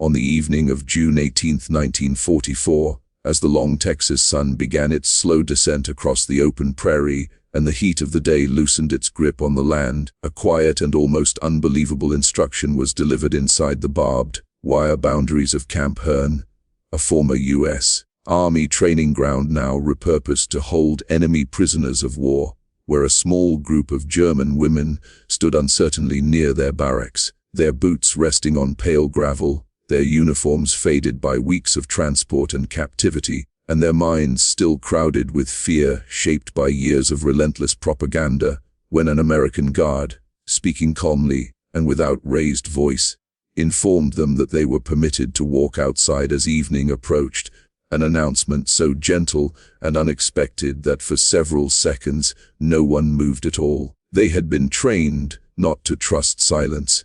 On the evening of June 18, 1944, as the long Texas sun began its slow descent across the open prairie and the heat of the day loosened its grip on the land, a quiet and almost unbelievable instruction was delivered inside the barbed wire boundaries of Camp Hearn, a former U.S. Army training ground now repurposed to hold enemy prisoners of war, where a small group of German women stood uncertainly near their barracks, their boots resting on pale gravel, their uniforms faded by weeks of transport and captivity, and their minds still crowded with fear shaped by years of relentless propaganda, when an American guard, speaking calmly and without raised voice, informed them that they were permitted to walk outside as evening approached, an announcement so gentle and unexpected that for several seconds no one moved at all. They had been trained not to trust silence.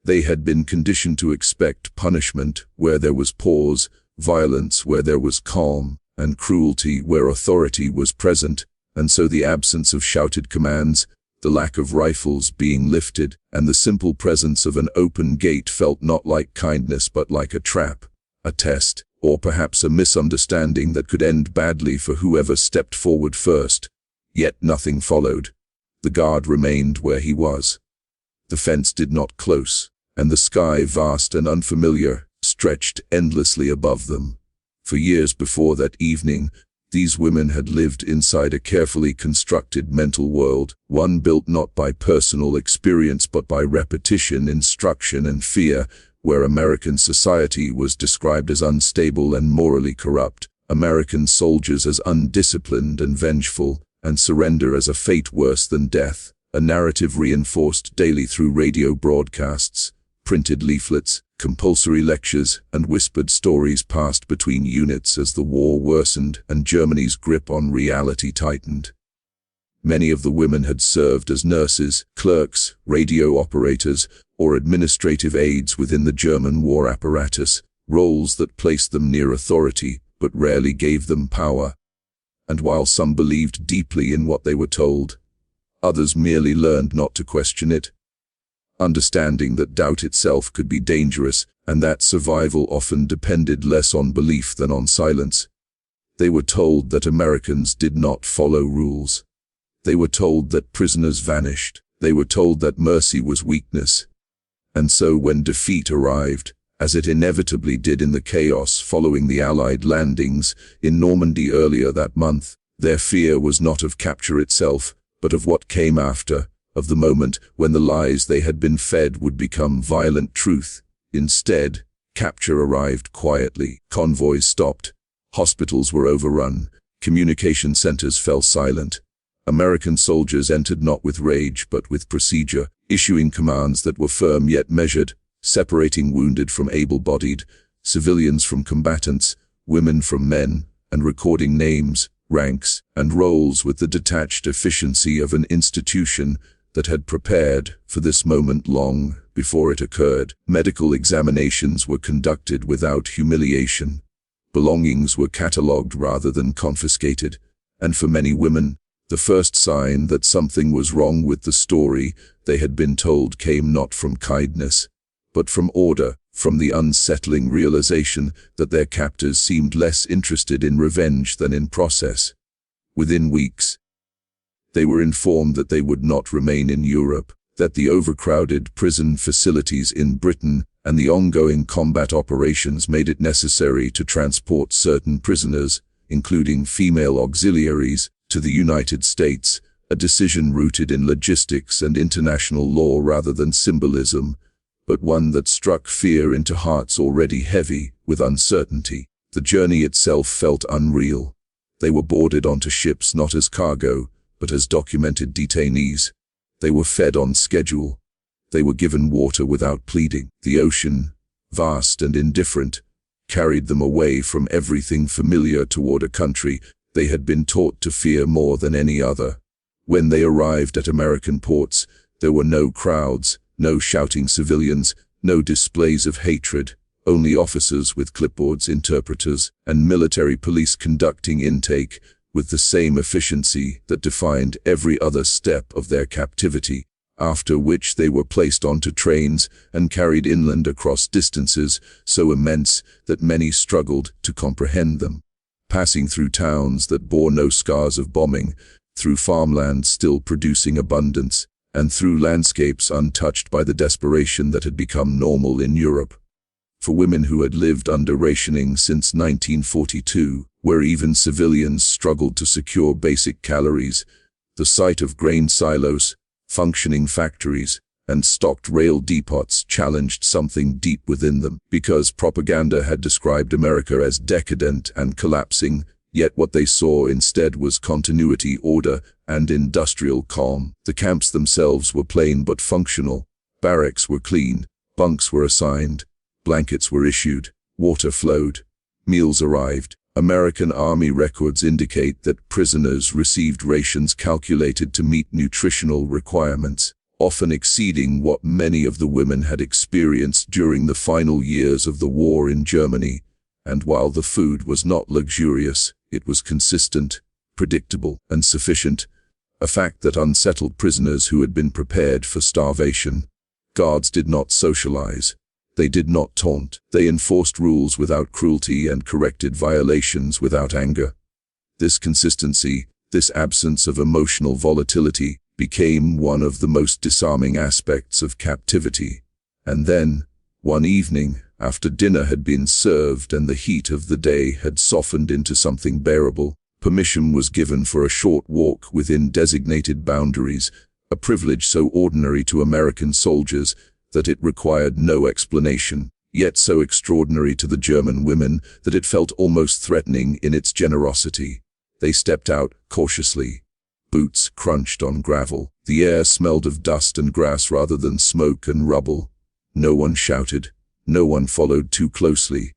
They had been conditioned to expect punishment where there was pause, violence where there was calm, and cruelty where authority was present, and so the absence of shouted commands, the lack of rifles being lifted, and the simple presence of an open gate felt not like kindness but like a trap, a test, or perhaps a misunderstanding that could end badly for whoever stepped forward first. Yet nothing followed. The guard remained where he was. The fence did not close, and the sky, vast and unfamiliar, stretched endlessly above them. For years before that evening, these women had lived inside a carefully constructed mental world, one built not by personal experience but by repetition, instruction, and fear, where American society was described as unstable and morally corrupt, American soldiers as undisciplined and vengeful, and surrender as a fate worse than death, a narrative reinforced daily through radio broadcasts, printed leaflets, compulsory lectures, and whispered stories passed between units as the war worsened and Germany's grip on reality tightened. Many of the women had served as nurses, clerks, radio operators, or administrative aides within the German war apparatus, roles that placed them near authority but rarely gave them power. And while some believed deeply in what they were told, others merely learned not to question it, understanding that doubt itself could be dangerous and that survival often depended less on belief than on silence. They were told that Americans did not follow rules. They were told that prisoners vanished. They were told that mercy was weakness. And so when defeat arrived, as it inevitably did in the chaos following the Allied landings in Normandy earlier that month, their fear was not of capture itself, but of what came after, of the moment when the lies they had been fed would become violent truth. Instead, capture arrived quietly. Convoys stopped. Hospitals were overrun. Communication centers fell silent. American soldiers entered not with rage but with procedure, issuing commands that were firm yet measured, separating wounded from able-bodied, civilians from combatants, women from men, and recording names, ranks, and roles with the detached efficiency of an institution that had prepared for this moment long before it occurred. Medical examinations were conducted without humiliation. Belongings were catalogued rather than confiscated, and for many women, the first sign that something was wrong with the story they had been told came not from kindness, but from order, from the unsettling realization that their captors seemed less interested in revenge than in process. Within weeks, they were informed that they would not remain in Europe, that the overcrowded prison facilities in Britain and the ongoing combat operations made it necessary to transport certain prisoners, including female auxiliaries, to the United States, a decision rooted in logistics and international law rather than symbolism, but one that struck fear into hearts already heavy with uncertainty. The journey itself felt unreal. They were boarded onto ships not as cargo, but as documented detainees. They were fed on schedule. They were given water without pleading. The ocean, vast and indifferent, carried them away from everything familiar toward a country they had been taught to fear more than any other. When they arrived at American ports, there were no crowds, no shouting civilians, no displays of hatred, only officers with clipboards, interpreters, and military police conducting intake with the same efficiency that defined every other step of their captivity. after which they were placed onto trains and carried inland across distances so immense that many struggled to comprehend them. Passing through towns that bore no scars of bombing, through farmland still producing abundance, and through landscapes untouched by the desperation that had become normal in Europe. For women who had lived under rationing since 1942, where even civilians struggled to secure basic calories, the sight of grain silos, functioning factories, and stocked rail depots challenged something deep within them, because propaganda had described America as decadent and collapsing, yet what they saw instead was continuity, order, and industrial calm. The camps themselves were plain but functional. Barracks were clean, bunks were assigned, blankets were issued, water flowed, meals arrived. American Army records indicate that prisoners received rations calculated to meet nutritional requirements, often exceeding what many of the women had experienced during the final years of the war in Germany. And while the food was not luxurious, it was consistent, predictable, and sufficient, a fact that unsettled prisoners who had been prepared for starvation. Guards did not socialize. They did not taunt. They enforced rules without cruelty and corrected violations without anger. This consistency, this absence of emotional volatility, became one of the most disarming aspects of captivity. And then, one evening, after dinner had been served and the heat of the day had softened into something bearable, permission was given for a short walk within designated boundaries, a privilege so ordinary to American soldiers that it required no explanation, yet so extraordinary to the German women that it felt almost threatening in its generosity. They stepped out cautiously. Boots crunched on gravel. The air smelled of dust and grass rather than smoke and rubble. No one shouted. No one followed too closely.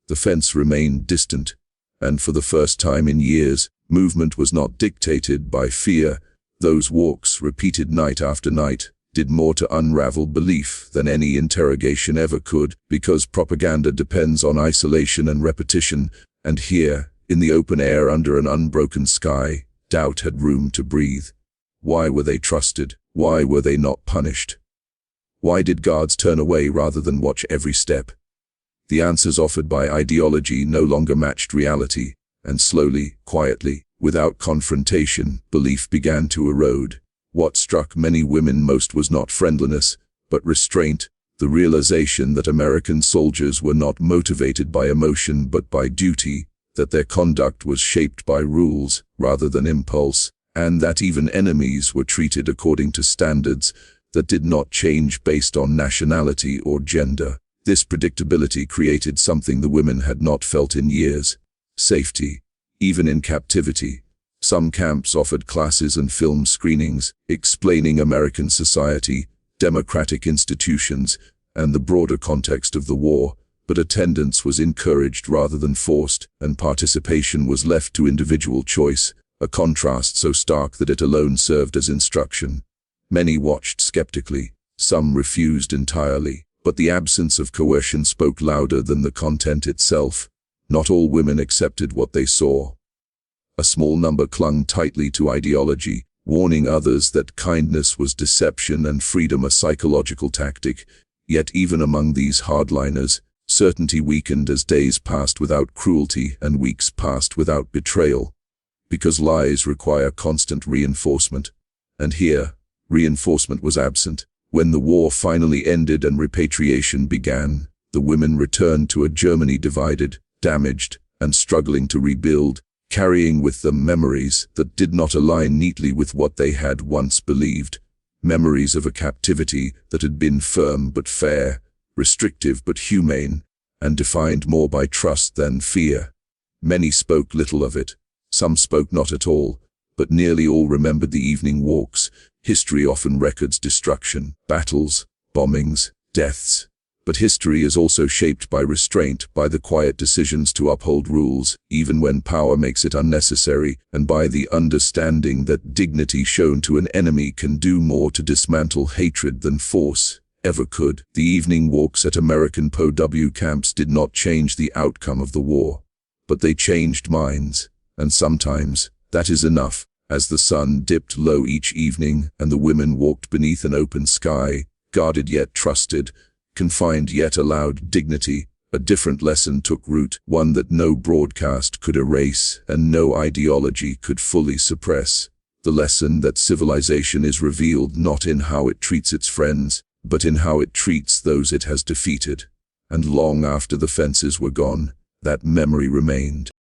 The fence remained distant, and for the first time in years, movement was not dictated by fear. Those walks, repeated night after night, did more to unravel belief than any interrogation ever could, because propaganda depends on isolation and repetition, and here, in the open air under an unbroken sky, doubt had room to breathe. Why were they trusted? Why were they not punished? Why did guards turn away rather than watch every step? The answers offered by ideology no longer matched reality, and slowly, quietly, without confrontation, belief began to erode. What struck many women most was not friendliness, but restraint, the realization that American soldiers were not motivated by emotion but by duty, that their conduct was shaped by rules rather than impulse, and that even enemies were treated according to standards that did not change based on nationality or gender. This predictability created something the women had not felt in years: safety, even in captivity. Some camps offered classes and film screenings, explaining American society, democratic institutions, and the broader context of the war, but attendance was encouraged rather than forced, and participation was left to individual choice, a contrast so stark that it alone served as instruction. Many watched skeptically, some refused entirely, but the absence of coercion spoke louder than the content itself. Not all women accepted what they saw. A small number clung tightly to ideology, warning others that kindness was deception and freedom a psychological tactic. Yet even among these hardliners, certainty weakened as days passed without cruelty and weeks passed without betrayal. Because lies require constant reinforcement. And here, reinforcement was absent. When the war finally ended and repatriation began, the women returned to a Germany divided, damaged, and struggling to rebuild, carrying with them memories that did not align neatly with what they had once believed. Memories of a captivity that had been firm but fair, restrictive but humane, and defined more by trust than fear. Many spoke little of it. Some spoke not at all, but nearly all remembered the evening walks. History often records destruction, battles, bombings, deaths. But history is also shaped by restraint, by the quiet decisions to uphold rules, even when power makes it unnecessary, and by the understanding that dignity shown to an enemy can do more to dismantle hatred than force ever could. The evening walks at American POW camps did not change the outcome of the war, but they changed minds, and sometimes that is enough. As the sun dipped low each evening and the women walked beneath an open sky, guarded yet trusted, confined yet allowed dignity, a different lesson took root, one that no broadcast could erase and no ideology could fully suppress. The lesson that civilization is revealed not in how it treats its friends, but in how it treats those it has defeated. And long after the fences were gone, that memory remained.